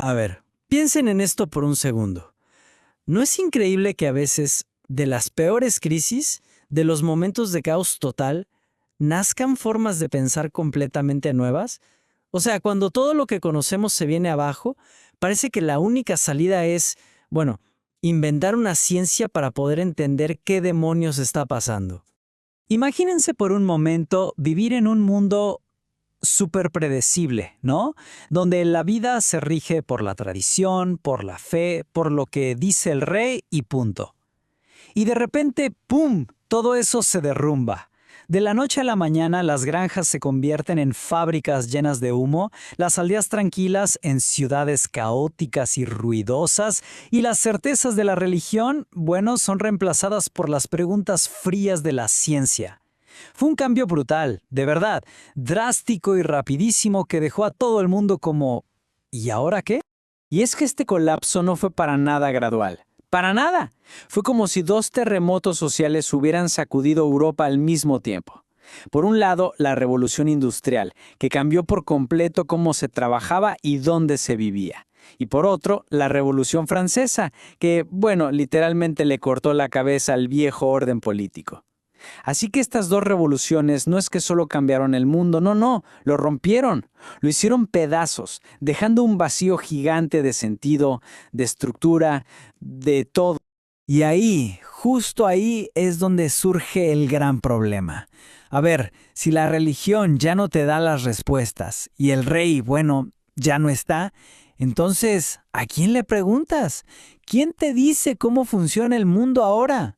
A ver, piensen en esto por un segundo. ¿No es increíble que a veces, de las peores crisis, de los momentos de caos total, nazcan formas de pensar completamente nuevas? O sea, cuando todo lo que conocemos se viene abajo, parece que la única salida es, bueno, inventar una ciencia para poder entender qué demonios está pasando. Imagínense por un momento vivir en un mundo súper predecible, ¿no? Donde la vida se rige por la tradición, por la fe, por lo que dice el rey y punto. Y de repente, ¡pum!, todo eso se derrumba. De la noche a la mañana las granjas se convierten en fábricas llenas de humo, las aldeas tranquilas en ciudades caóticas y ruidosas, y las certezas de la religión, bueno, son reemplazadas por las preguntas frías de la ciencia. Fue un cambio brutal, de verdad, drástico y rapidísimo que dejó a todo el mundo como ¿y ahora qué? Y es que este colapso no fue para nada gradual. Para nada. Fue como si dos terremotos sociales hubieran sacudido Europa al mismo tiempo. Por un lado, la revolución industrial, que cambió por completo cómo se trabajaba y dónde se vivía. Y por otro, la revolución francesa, que, bueno, literalmente le cortó la cabeza al viejo orden político. Así que estas dos revoluciones no es que solo cambiaron el mundo, no, lo rompieron, lo hicieron pedazos, dejando un vacío gigante de sentido, de estructura, de todo. Y ahí, justo ahí, es donde surge el gran problema. A ver, si la religión ya no te da las respuestas y el rey, bueno, ya no está, entonces, ¿a quién le preguntas? ¿Quién te dice cómo funciona el mundo ahora?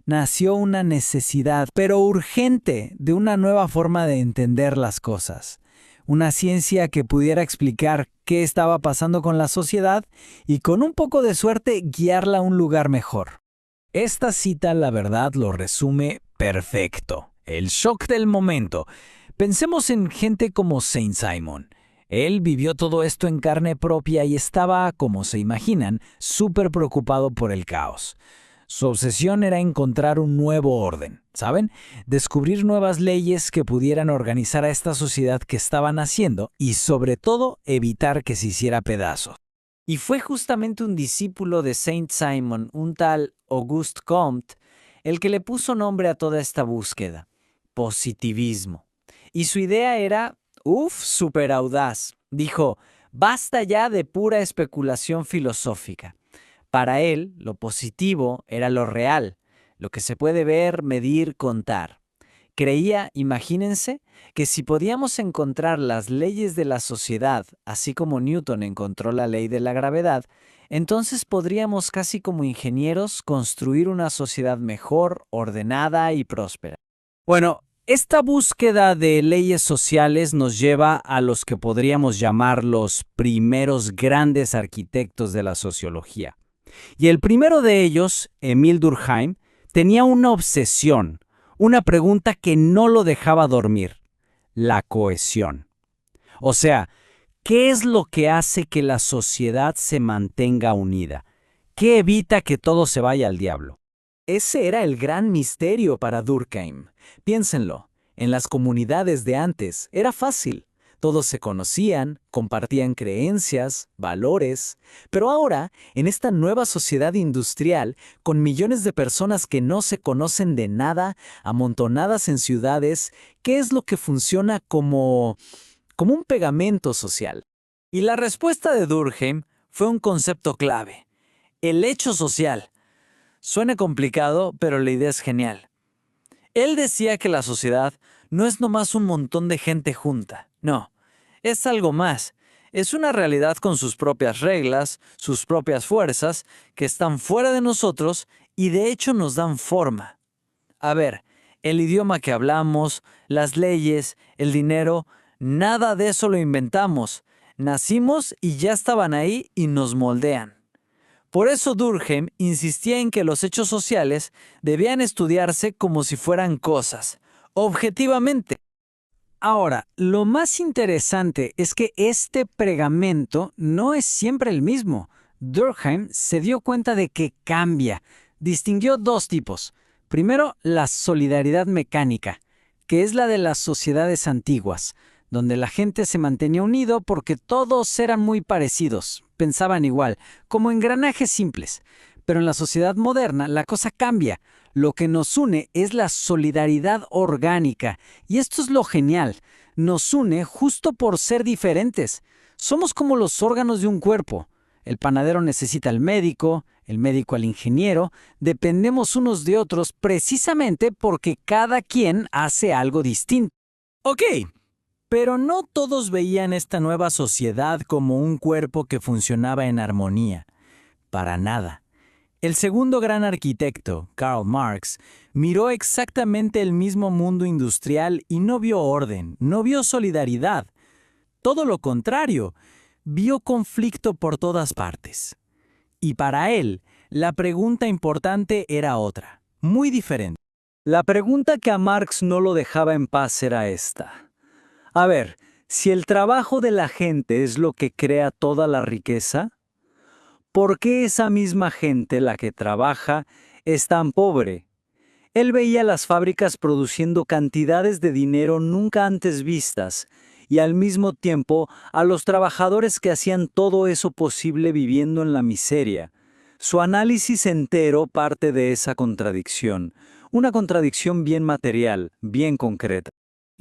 Nació una necesidad, pero urgente, de una nueva forma de entender las cosas. Una ciencia que pudiera explicar qué estaba pasando con la sociedad y con un poco de suerte guiarla a un lugar mejor. Esta cita, la verdad, lo resume perfecto. El shock del momento. Pensemos en gente como Saint Simon. Él vivió todo esto en carne propia y estaba, como se imaginan, súper preocupado por el caos. Su obsesión era encontrar un nuevo orden, ¿saben? Descubrir nuevas leyes que pudieran organizar a esta sociedad que estaba naciendo y, sobre todo, evitar que se hiciera pedazos. Y fue justamente un discípulo de Saint Simon, un tal Auguste Comte, el que le puso nombre a toda esta búsqueda: positivismo. Y su idea era, súper audaz. Dijo, basta ya de pura especulación filosófica. Para él, lo positivo era lo real, lo que se puede ver, medir, contar. Creía, imagínense, que si podíamos encontrar las leyes de la sociedad, así como Newton encontró la ley de la gravedad, entonces podríamos, casi como ingenieros, construir una sociedad mejor, ordenada y próspera. Bueno, esta búsqueda de leyes sociales nos lleva a los que podríamos llamar los primeros grandes arquitectos de la sociología. Y el primero de ellos, Émile Durkheim, tenía una obsesión, una pregunta que no lo dejaba dormir: la cohesión. O sea, ¿qué es lo que hace que la sociedad se mantenga unida? ¿Qué evita que todo se vaya al diablo? Ese era el gran misterio para Durkheim. Piénsenlo, en las comunidades de antes era fácil. Todos se conocían, compartían creencias, valores, pero ahora, en esta nueva sociedad industrial, con millones de personas que no se conocen de nada, amontonadas en ciudades, ¿qué es lo que funciona como un pegamento social? Y la respuesta de Durkheim fue un concepto clave: el hecho social. Suena complicado, pero la idea es genial. Él decía que la sociedad no es nomás un montón de gente junta, no, es algo más. Es una realidad con sus propias reglas, sus propias fuerzas, que están fuera de nosotros y de hecho nos dan forma. A ver, el idioma que hablamos, las leyes, el dinero, nada de eso lo inventamos. Nacimos y ya estaban ahí y nos moldean. Por eso Durkheim insistía en que los hechos sociales debían estudiarse como si fueran cosas, objetivamente. Ahora, lo más interesante es que este pegamento no es siempre el mismo. Durkheim se dio cuenta de que cambia. Distinguió dos tipos. Primero, la solidaridad mecánica, que es la de las sociedades antiguas, donde la gente se mantenía unido porque todos eran muy parecidos. pensaban igual, como engranajes simples. Pero en la sociedad moderna la cosa cambia. Lo que nos une es la solidaridad orgánica. Y esto es lo genial. Nos une justo por ser diferentes. Somos como los órganos de un cuerpo. El panadero necesita al médico, el médico al ingeniero. Dependemos unos de otros precisamente porque cada quien hace algo distinto. Ok, pero no todos veían esta nueva sociedad como un cuerpo que funcionaba en armonía. Para nada. El segundo gran arquitecto, Karl Marx, miró exactamente el mismo mundo industrial y no vio orden, no vio solidaridad. Todo lo contrario, vio conflicto por todas partes. Y para él, la pregunta importante era otra, muy diferente. La pregunta que a Marx no lo dejaba en paz era esta. A ver, si el trabajo de la gente es lo que crea toda la riqueza, ¿por qué esa misma gente, la que trabaja, es tan pobre? Él veía las fábricas produciendo cantidades de dinero nunca antes vistas y al mismo tiempo a los trabajadores que hacían todo eso posible viviendo en la miseria. Su análisis entero parte de esa contradicción, una contradicción bien material, bien concreta.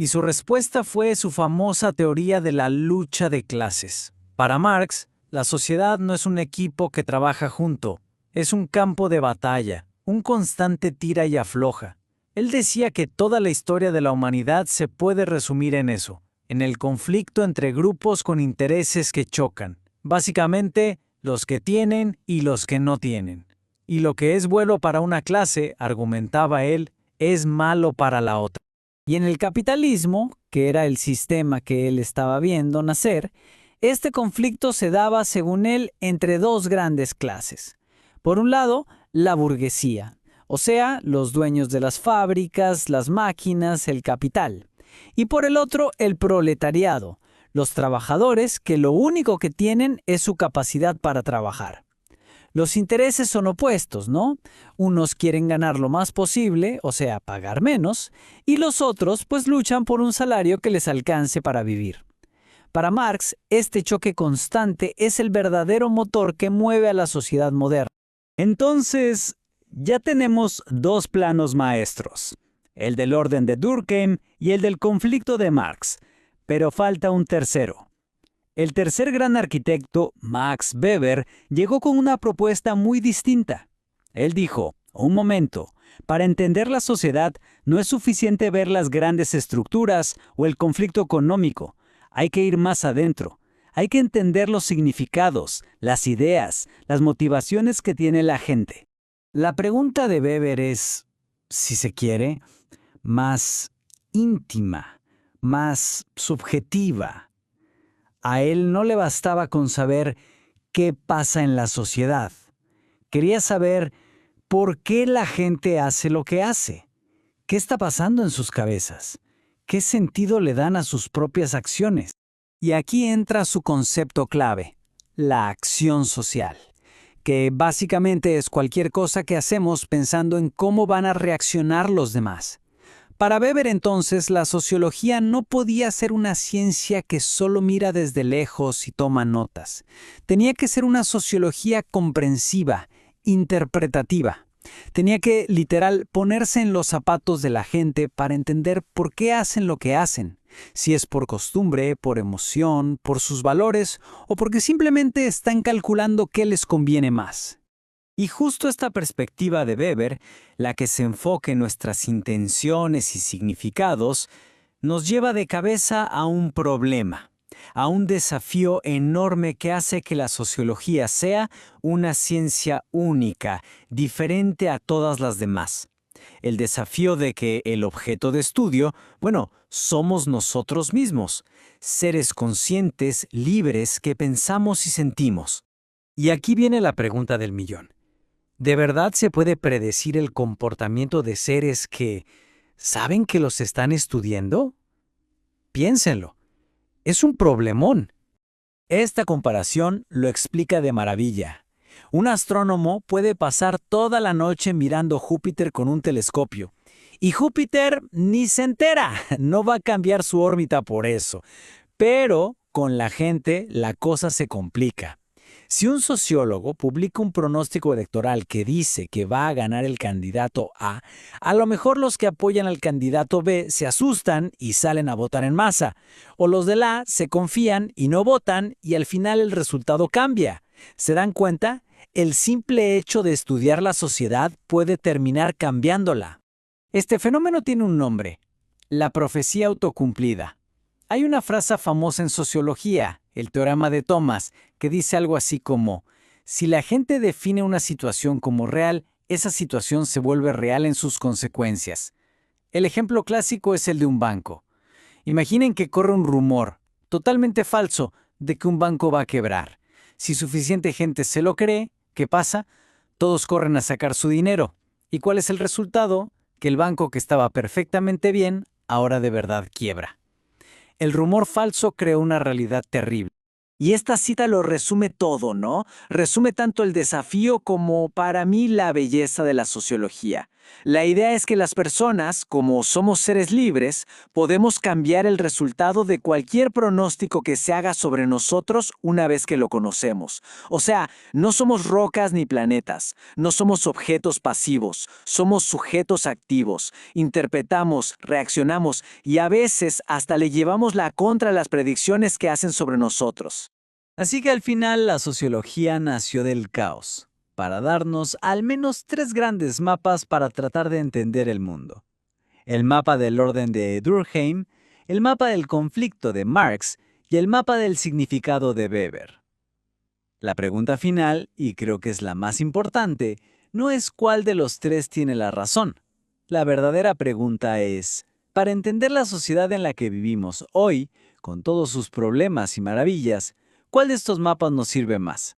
Y su respuesta fue su famosa teoría de la lucha de clases. Para Marx, la sociedad no es un equipo que trabaja junto, es un campo de batalla, un constante tira y afloja. Él decía que toda la historia de la humanidad se puede resumir en eso, en el conflicto entre grupos con intereses que chocan. Básicamente, los que tienen y los que no tienen. Y lo que es bueno para una clase, argumentaba él, es malo para la otra. Y en el capitalismo, que era el sistema que él estaba viendo nacer, este conflicto se daba, según él, entre dos grandes clases. Por un lado, la burguesía, o sea, los dueños de las fábricas, las máquinas, el capital. Y por el otro, el proletariado, los trabajadores que lo único que tienen es su capacidad para trabajar. Los intereses son opuestos, ¿no? Unos quieren ganar lo más posible, o sea, pagar menos, y los otros pues luchan por un salario que les alcance para vivir. Para Marx, este choque constante es el verdadero motor que mueve a la sociedad moderna. Entonces, ya tenemos dos planos maestros, el del orden de Durkheim y el del conflicto de Marx, pero falta un tercero. El tercer gran arquitecto, Max Weber, llegó con una propuesta muy distinta. Él dijo, un momento, para entender la sociedad no es suficiente ver las grandes estructuras o el conflicto económico. Hay que ir más adentro. Hay que entender los significados, las ideas, las motivaciones que tiene la gente. La pregunta de Weber es, si se quiere, más íntima, más subjetiva. A él no le bastaba con saber qué pasa en la sociedad. Quería saber por qué la gente hace lo que hace. ¿Qué está pasando en sus cabezas? ¿Qué sentido le dan a sus propias acciones? Y aquí entra su concepto clave, la acción social, que básicamente es cualquier cosa que hacemos pensando en cómo van a reaccionar los demás. Para Weber entonces, la sociología no podía ser una ciencia que solo mira desde lejos y toma notas. Tenía que ser una sociología comprensiva, interpretativa. Tenía que, literal, ponerse en los zapatos de la gente para entender por qué hacen lo que hacen. Si es por costumbre, por emoción, por sus valores o porque simplemente están calculando qué les conviene más. Y justo esta perspectiva de Weber, la que se enfoca en nuestras intenciones y significados, nos lleva de cabeza a un problema, a un desafío enorme que hace que la sociología sea una ciencia única, diferente a todas las demás. El desafío de que el objeto de estudio, somos nosotros mismos, seres conscientes, libres, que pensamos y sentimos. Y aquí viene la pregunta del millón. ¿De verdad se puede predecir el comportamiento de seres que saben que los están estudiando? Piénsenlo. Es un problemón. Esta comparación lo explica de maravilla. Un astrónomo puede pasar toda la noche mirando Júpiter con un telescopio. Y Júpiter ni se entera, no va a cambiar su órbita por eso. Pero con la gente la cosa se complica. Si un sociólogo publica un pronóstico electoral que dice que va a ganar el candidato a lo mejor los que apoyan al candidato B se asustan y salen a votar en masa, o los del A se confían y no votan y al final el resultado cambia. ¿Se dan cuenta? El simple hecho de estudiar la sociedad puede terminar cambiándola. Este fenómeno tiene un nombre: la profecía autocumplida. Hay una frase famosa en sociología, el teorema de Thomas, que dice algo así como: si la gente define una situación como real, esa situación se vuelve real en sus consecuencias. El ejemplo clásico es el de un banco. Imaginen que corre un rumor, totalmente falso, de que un banco va a quebrar. Si suficiente gente se lo cree, ¿qué pasa? Todos corren a sacar su dinero. ¿Y cuál es el resultado? Que el banco que estaba perfectamente bien, ahora de verdad quiebra. El rumor falso creó una realidad terrible. Y esta cita lo resume todo, ¿no? Resume tanto el desafío como, para mí, la belleza de la sociología. La idea es que las personas, como somos seres libres, podemos cambiar el resultado de cualquier pronóstico que se haga sobre nosotros una vez que lo conocemos. O sea, no somos rocas ni planetas, no somos objetos pasivos, somos sujetos activos. Interpretamos, reaccionamos y a veces hasta le llevamos la contra a las predicciones que hacen sobre nosotros. Así que al final la sociología nació del caos, para darnos al menos 3 grandes mapas para tratar de entender el mundo. El mapa del orden de Durkheim, el mapa del conflicto de Marx y el mapa del significado de Weber. La pregunta final, y creo que es la más importante, no es cuál de los 3 tiene la razón. La verdadera pregunta es, para entender la sociedad en la que vivimos hoy, con todos sus problemas y maravillas, ¿cuál de estos mapas nos sirve más?